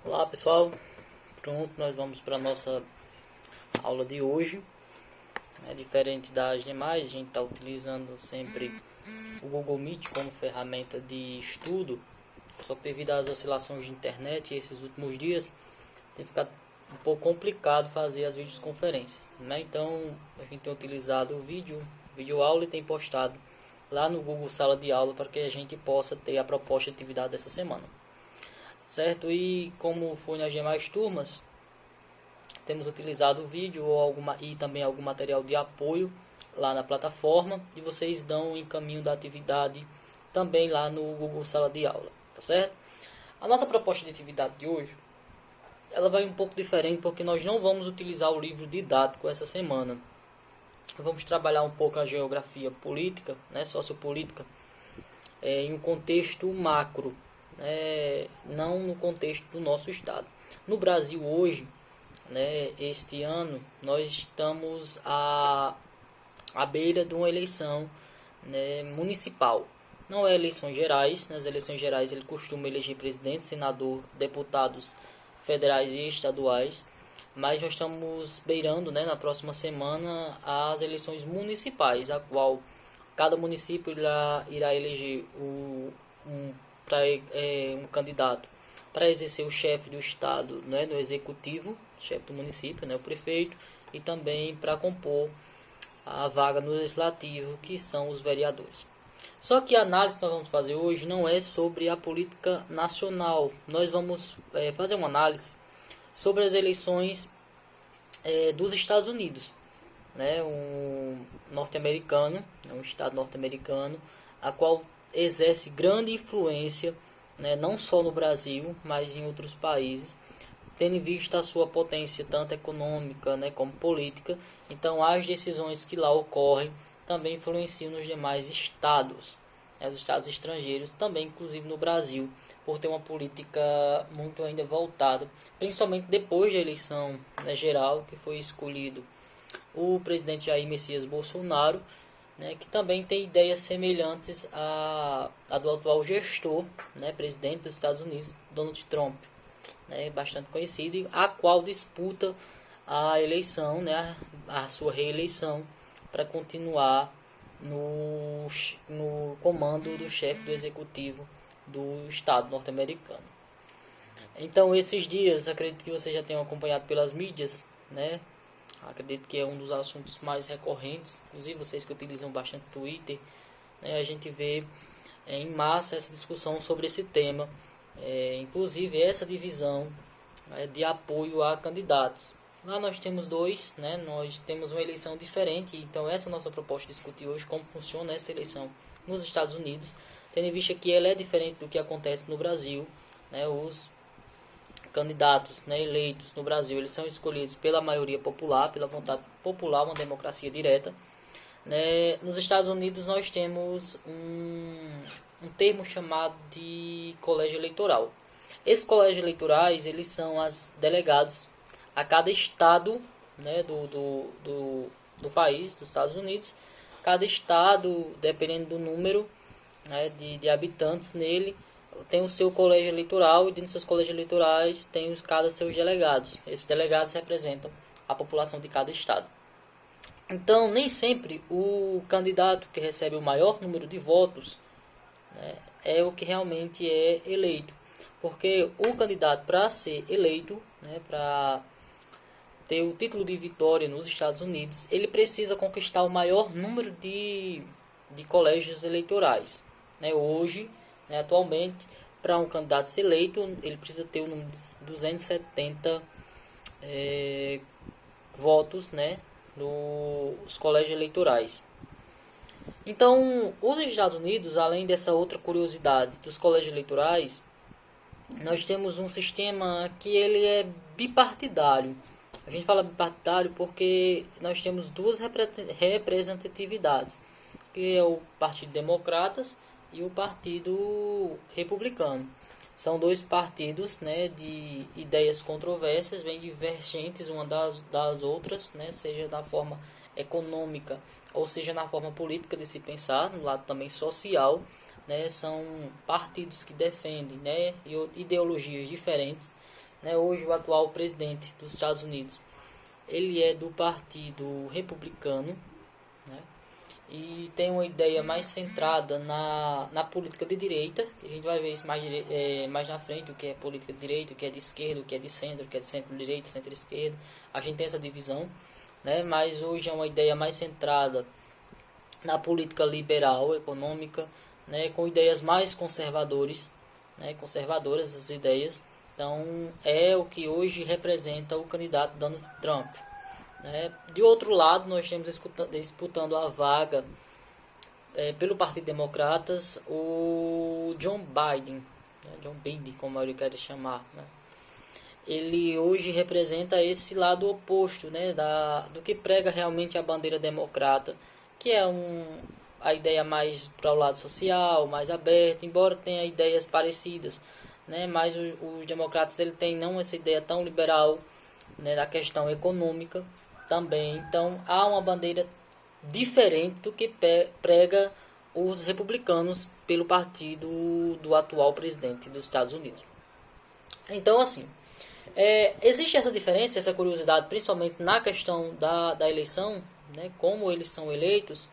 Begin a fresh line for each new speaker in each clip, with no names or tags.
Olá pessoal, pronto, nós vamos para a nossa aula de hoje. Diferente das demais, a gente está utilizando sempre o Google Meet como ferramenta de estudo, só que devido às oscilações de internet esses últimos dias tem ficado um pouco complicado fazer as videoconferências, né? Então a gente tem utilizado o vídeo aula e tem postado lá no Google Sala de Aula para que a gente possa ter a proposta de atividade dessa semana. Certo? E como foi nas demais turmas, temos utilizado o vídeo e também algum material de apoio lá na plataforma e vocês dão o encaminho da atividade também lá no Google Sala de Aula, tá certo? A nossa proposta de atividade de hoje, ela vai um pouco diferente porque nós não vamos utilizar o livro didático essa semana. Vamos trabalhar um pouco a geografia política, né, sociopolítica, em um contexto macro, não no contexto do nosso estado. No Brasil hoje, este ano, nós estamos à beira de uma eleição, municipal. Não é eleições gerais. Nas eleições gerais ele costuma eleger presidente, senador, deputados federais e estaduais. Mas nós estamos beirando, na próxima semana, as eleições municipais, a qual cada município irá eleger um candidato para exercer o chefe do estado, no executivo, chefe do município, o prefeito, e também para compor a vaga no legislativo, que são os vereadores. Só que a análise que nós vamos fazer hoje não é sobre a política nacional. Nós vamos fazer uma análise sobre as eleições dos Estados Unidos, um norte-americano, um estado norte-americano, a qual exerce grande influência, não só no Brasil, mas em outros países, tendo em vista a sua potência tanto econômica, como política. Então as decisões que lá ocorrem também influenciam nos demais estados, os estados estrangeiros, também inclusive no Brasil, por ter uma política muito ainda voltada, principalmente depois da eleição geral, que foi escolhido o presidente Jair Messias Bolsonaro, que também tem ideias semelhantes à do atual gestor, presidente dos Estados Unidos, Donald Trump, bastante conhecido, a qual disputa a eleição, a sua reeleição, para continuar no comando do chefe do executivo do estado norte-americano. Então, esses dias, acredito que vocês já tenham acompanhado pelas mídias, acredito que é um dos assuntos mais recorrentes, inclusive vocês que utilizam bastante Twitter, a gente vê em massa essa discussão sobre esse tema, inclusive essa divisão de apoio a candidatos. Lá nós temos dois, nós temos uma eleição diferente, então essa é a nossa proposta de discutir hoje, como funciona essa eleição nos Estados Unidos, tendo em vista que ela é diferente do que acontece no Brasil. Os candidatos eleitos no Brasil, eles são escolhidos pela maioria popular, pela vontade popular, uma democracia direta. Nos Estados Unidos nós temos um termo chamado de colégio eleitoral. Esses colégios eleitorais, eles são os delegados a cada estado, do país, dos Estados Unidos. Cada estado, dependendo do número de habitantes nele, tem o seu colégio eleitoral, e dentro dos seus colégios eleitorais tem cada seus delegados. Esses delegados representam a população de cada estado. Então, nem sempre o candidato que recebe o maior número de votos é o que realmente é eleito. Porque o candidato, para ser eleito, para ter o título de vitória nos Estados Unidos, ele precisa conquistar o maior número de colégios eleitorais. Hoje, atualmente, para um candidato ser eleito, ele precisa ter o número de 270 votos, nos colégios eleitorais. Então, os Estados Unidos, além dessa outra curiosidade dos colégios eleitorais, nós temos um sistema que ele é bipartidário. A gente fala bipartidário porque nós temos duas representatividades, que é o Partido Democratas e o Partido Republicano. São dois partidos, de ideias controversas, bem divergentes uma das outras, seja da forma econômica ou seja na forma política de se pensar, no lado também social. São partidos que defendem ideologias diferentes, né? Hoje o atual presidente dos Estados Unidos, ele é do Partido Republicano, né? E tem uma ideia mais centrada na política de direita. A gente vai ver isso mais na frente, o que é política de direita, o que é de esquerda, o que é de centro, o que é de centro-direita, centro-esquerda. A gente tem essa divisão, né? Mas hoje é uma ideia mais centrada na política liberal, econômica, né? Com ideias mais conservadoras, né? Conservadoras as ideias. Então é o que hoje representa o candidato Donald Trump. De outro lado, nós temos disputando a vaga pelo Partido Democratas o John Biden, né? John Biden, como ele quer chamar, né? Ele hoje representa esse lado oposto, né? Do que prega realmente a bandeira democrata, que é a ideia mais para o lado social, mais aberto, embora tenha ideias parecidas, né? Mas os democratas ele tem não essa ideia tão liberal, né? Da questão econômica também. Então há uma bandeira diferente do que prega os republicanos pelo partido do atual presidente dos Estados Unidos. Então, assim, existe essa diferença, essa curiosidade, principalmente na questão da eleição, né? Como eles são eleitos,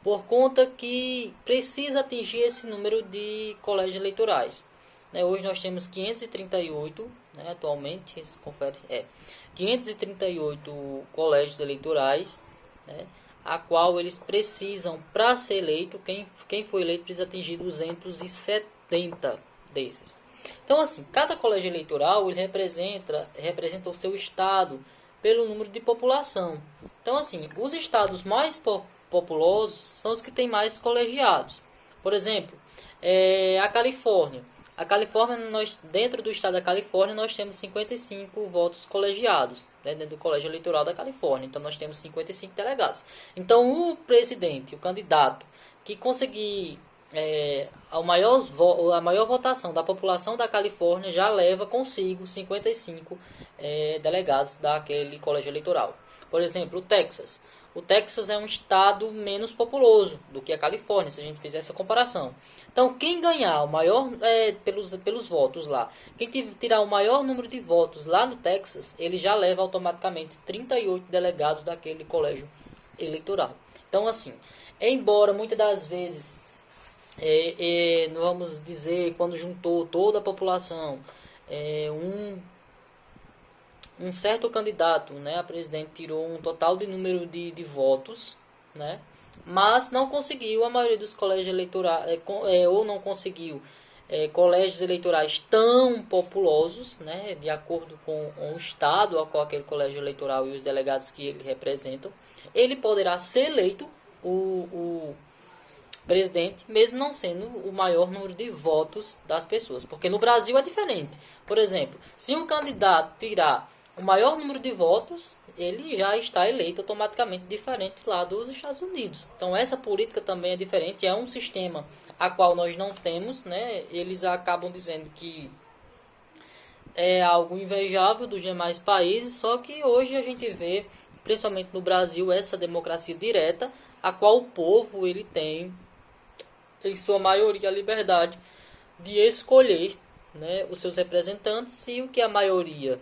por conta que precisa atingir esse número de colégios eleitorais. Hoje nós temos 538, né, atualmente, se confere, 538 colégios eleitorais, né, a qual eles precisam, para ser eleito, quem for eleito precisa atingir 270 desses. Então, assim, cada colégio eleitoral ele representa o seu estado pelo número de população. Então, assim, os estados mais populosos são os que têm mais colegiados. Por exemplo, a Califórnia. A Califórnia, dentro do estado da Califórnia, nós temos 55 votos colegiados, né, dentro do colégio eleitoral da Califórnia. Então, nós temos 55 delegados. Então, o presidente, o candidato, que conseguir a maior votação da população da Califórnia já leva consigo 55 delegados daquele colégio eleitoral. Por exemplo, o Texas. O Texas é um estado menos populoso do que a Califórnia, se a gente fizer essa comparação. Então, quem ganhar o maior pelos votos lá, quem tirar o maior número de votos lá no Texas, ele já leva automaticamente 38 delegados daquele colégio eleitoral. Então, assim, embora muitas das vezes, vamos dizer, quando juntou toda a população, um certo candidato, né, a presidente tirou um total de número de votos, né, mas não conseguiu a maioria dos colégios eleitorais, ou não conseguiu colégios eleitorais tão populosos, né, de acordo com o estado com aquele colégio eleitoral e os delegados que ele representam, ele poderá ser eleito o presidente, mesmo não sendo o maior número de votos das pessoas. Porque no Brasil é diferente. Por exemplo, se um candidato tirar o maior número de votos, ele já está eleito automaticamente, diferente lá dos Estados Unidos. Então essa política também é diferente, é um sistema a qual nós não temos, né? Eles acabam dizendo que é algo invejável dos demais países, só que hoje a gente vê, principalmente no Brasil, essa democracia direta, a qual o povo ele tem, em sua maioria, a liberdade de escolher, né, os seus representantes, e o que a maioria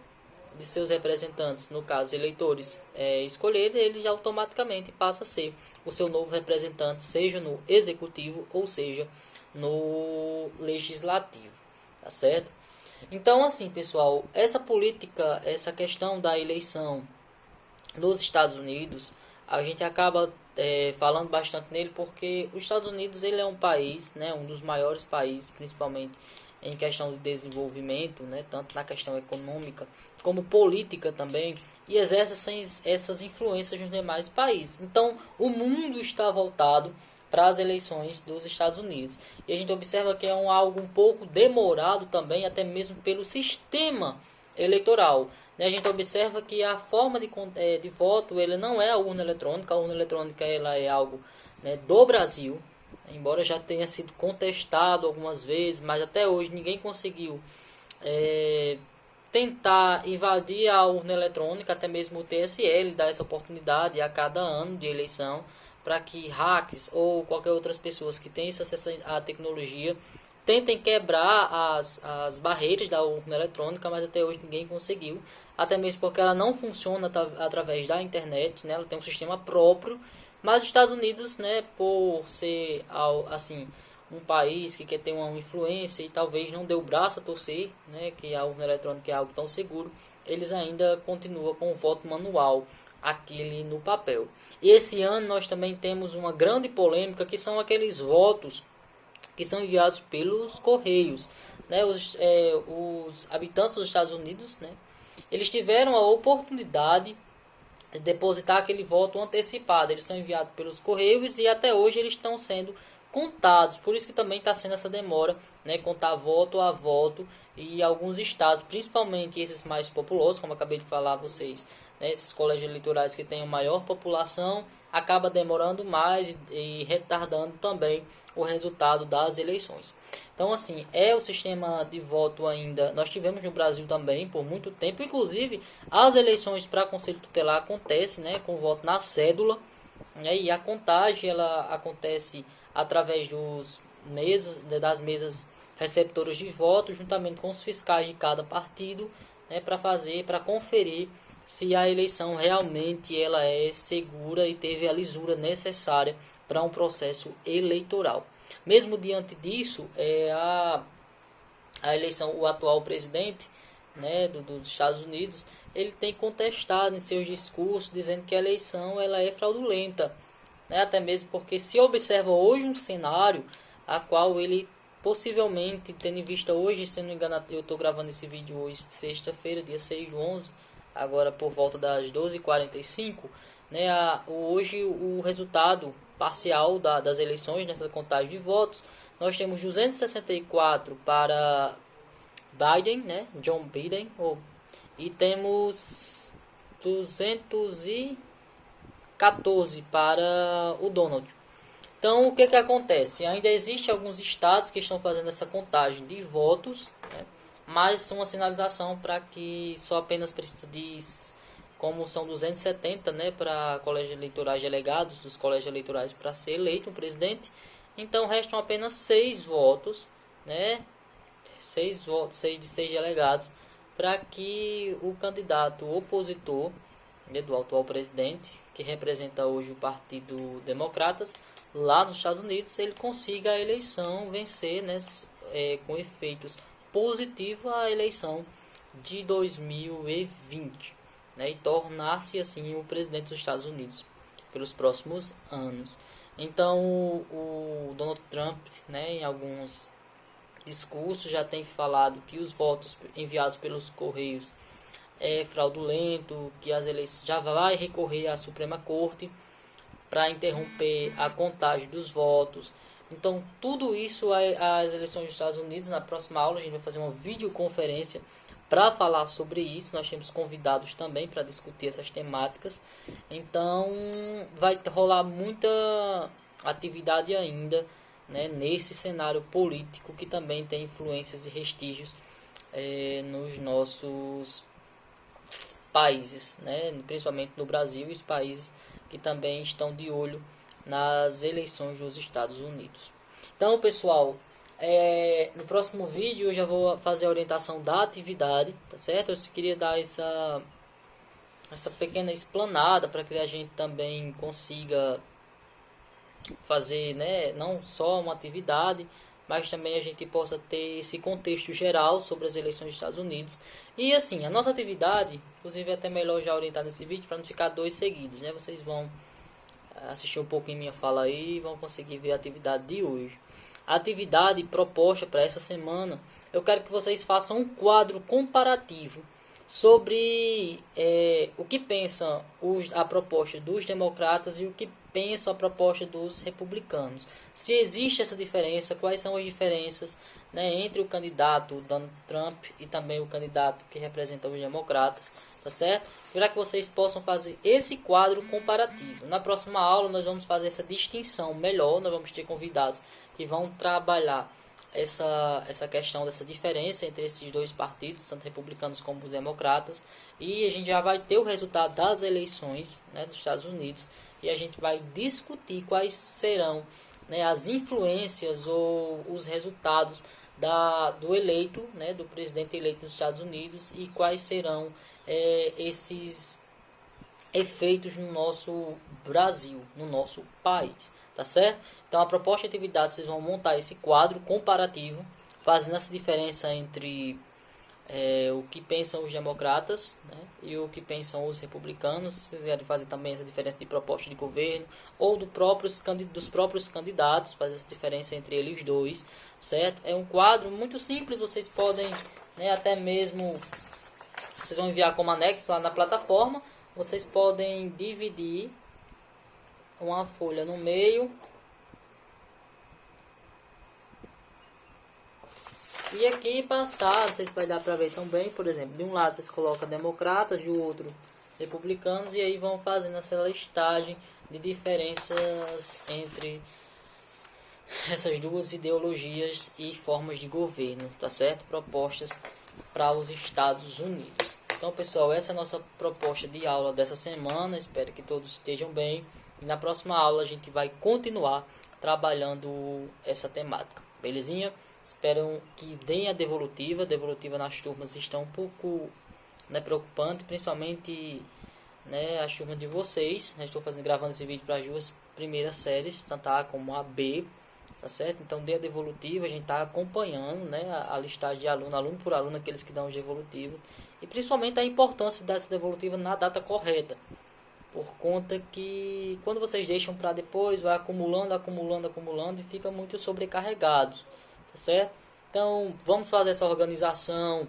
de seus representantes, no caso eleitores, escolher, ele automaticamente passa a ser o seu novo representante, seja no executivo ou seja no legislativo, tá certo? Então, assim, pessoal, essa política, essa questão da eleição nos Estados Unidos, a gente acaba falando bastante nele porque os Estados Unidos ele é um país, né, um dos maiores países, principalmente em questão de desenvolvimento, né, tanto na questão econômica como política também, e exerce essas influências nos demais países. Então, o mundo está voltado para as eleições dos Estados Unidos. E a gente observa que é algo um pouco demorado também, até mesmo pelo sistema eleitoral. A gente observa que a forma de voto ele não é a urna eletrônica. A urna eletrônica ela é algo, né, do Brasil, embora já tenha sido contestado algumas vezes, mas até hoje ninguém conseguiu tentar invadir a urna eletrônica. Até mesmo o TSE dá essa oportunidade a cada ano de eleição para que hackers ou qualquer outras pessoas que tenham acesso à tecnologia tentem quebrar as barreiras da urna eletrônica, mas até hoje ninguém conseguiu, até mesmo porque ela não funciona através da internet, né? Ela tem um sistema próprio, mas os Estados Unidos, né, por ser assim um país que quer ter uma influência e talvez não dê o braço a torcer, né, que a urna eletrônica é algo tão seguro, eles ainda continuam com o voto manual, aquele no papel. E esse ano nós também temos uma grande polêmica, que são aqueles votos que são enviados pelos correios, né? Os habitantes dos Estados Unidos, né, eles tiveram a oportunidade de depositar aquele voto antecipado. Eles são enviados pelos correios e até hoje eles estão sendo contados. Por isso que também está sendo essa demora, né, contar voto a voto, e alguns estados, principalmente esses mais populosos, como eu acabei de falar a vocês, né, esses colégios eleitorais que têm maior população, acaba demorando mais e retardando também o resultado das eleições. Então, assim, o sistema de voto ainda, nós tivemos no Brasil também por muito tempo, inclusive as eleições para Conselho Tutelar acontecem, né, com voto na cédula, né, e a contagem ela acontece através das mesas receptoras de voto, juntamente com os fiscais de cada partido, né, para conferir se a eleição realmente ela é segura e teve a lisura necessária para um processo eleitoral. Mesmo diante disso, a eleição, o atual presidente, né, dos Estados Unidos, ele tem contestado em seus discursos, dizendo que a eleição ela é fraudulenta, né, até mesmo porque se observa hoje um cenário a qual ele possivelmente, tendo em vista hoje, se não me engano, eu estou gravando esse vídeo hoje, sexta-feira, dia 6/11, agora por volta das 12h45, né, hoje o resultado parcial das eleições, nessa contagem de votos, nós temos 264 para Biden, né, John Biden, e temos 214 para o Donald. Então, o que acontece? Ainda existe alguns estados que estão fazendo essa contagem de votos, né, mas uma sinalização para que só apenas precisa de, como são 270, né, para colégios eleitorais delegados, dos colégios eleitorais para ser eleito um presidente, então restam apenas 6 votos, né, 6 votos, 6 de 6 delegados, para que o candidato opositor, né, do atual presidente, que representa hoje o Partido Democratas, lá nos Estados Unidos, ele consiga a eleição, vencer, né, com efeitos positivos a eleição de 2020, né, e tornar-se assim o presidente dos Estados Unidos pelos próximos anos. Então o Donald Trump, né, em alguns discursos já tem falado que os votos enviados pelos correios é fraudulento, que as eleições já vai recorrer à Suprema Corte para interromper a contagem dos votos. Então, tudo isso, as eleições dos Estados Unidos, na próxima aula a gente vai fazer uma videoconferência para falar sobre isso. Nós temos convidados também para discutir essas temáticas. Então, vai rolar muita atividade ainda, né, nesse cenário político que também tem influências e vestígios nos nossos países, né, principalmente no Brasil e os países que também estão de olho nas eleições dos Estados Unidos. Então, pessoal, no próximo vídeo eu já vou fazer a orientação da atividade, tá certo? Eu queria dar essa pequena explanada para que a gente também consiga fazer, né, não só uma atividade, mas também a gente possa ter esse contexto geral sobre as eleições dos Estados Unidos. E assim, a nossa atividade, inclusive é até melhor já orientar nesse vídeo para não ficar 2 seguidos, né? Vocês vão assistir um pouco em minha fala aí e vão conseguir ver a atividade de hoje. A atividade proposta para essa semana, eu quero que vocês façam um quadro comparativo sobre o que pensa a proposta dos democratas e o que pensa a proposta dos republicanos. Se existe essa diferença, quais são as diferenças, né, entre o candidato Donald Trump e também o candidato que representa os democratas, tá certo? Para que vocês possam fazer esse quadro comparativo. Na próxima aula nós vamos fazer essa distinção melhor, nós vamos ter convidados que vão trabalhar essa questão dessa diferença entre esses dois partidos, tanto republicanos como democratas, e a gente já vai ter o resultado das eleições, né, dos Estados Unidos, e a gente vai discutir quais serão né, as influências ou os resultados do eleito, né, do presidente eleito dos Estados Unidos, e quais serão esses efeitos no nosso Brasil, no nosso país, tá certo? Então a proposta de atividade, vocês vão montar esse quadro comparativo, fazendo essa diferença entre o que pensam os democratas, né, e o que pensam os republicanos. Se vocês querem fazer também essa diferença de proposta de governo ou dos próprios candidatos, fazer essa diferença entre eles dois, certo? É um quadro muito simples, vocês podem, né, até mesmo, vocês vão enviar como anexo lá na plataforma, vocês podem dividir uma folha no meio e aqui passar, vocês vai dar para ver também, por exemplo, de um lado vocês colocam democratas, do outro republicanos, e aí vão fazendo essa listagem de diferenças entre essas duas ideologias e formas de governo, tá certo? Propostas para os Estados Unidos. Então, pessoal, essa é a nossa proposta de aula dessa semana. Espero que todos estejam bem. E na próxima aula a gente vai continuar trabalhando essa temática. Belezinha? Espero que deem a devolutiva. A devolutiva nas turmas está um pouco, né, preocupante, principalmente, né, as turmas de vocês. Estou gravando esse vídeo para as duas primeiras séries, tanto a A como a B. Tá certo? Então, dê a devolutiva, a gente está acompanhando, né, a listagem de aluno por aluno, aqueles que dão os devolutivos. E principalmente a importância dessa devolutiva na data correta. Por conta que quando vocês deixam para depois, vai acumulando e fica muito sobrecarregado. Tá certo? Então, vamos fazer essa organização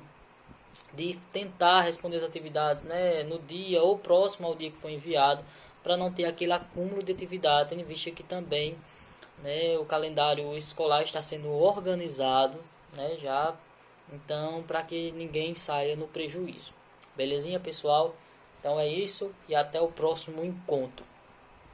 de tentar responder as atividades, né, no dia ou próximo ao dia que foi enviado, para não ter aquele acúmulo de atividade, tendo em vista que também, né, o calendário escolar está sendo organizado, né, já, então, para que ninguém saia no prejuízo. Belezinha, pessoal? Então é isso e até o próximo encontro.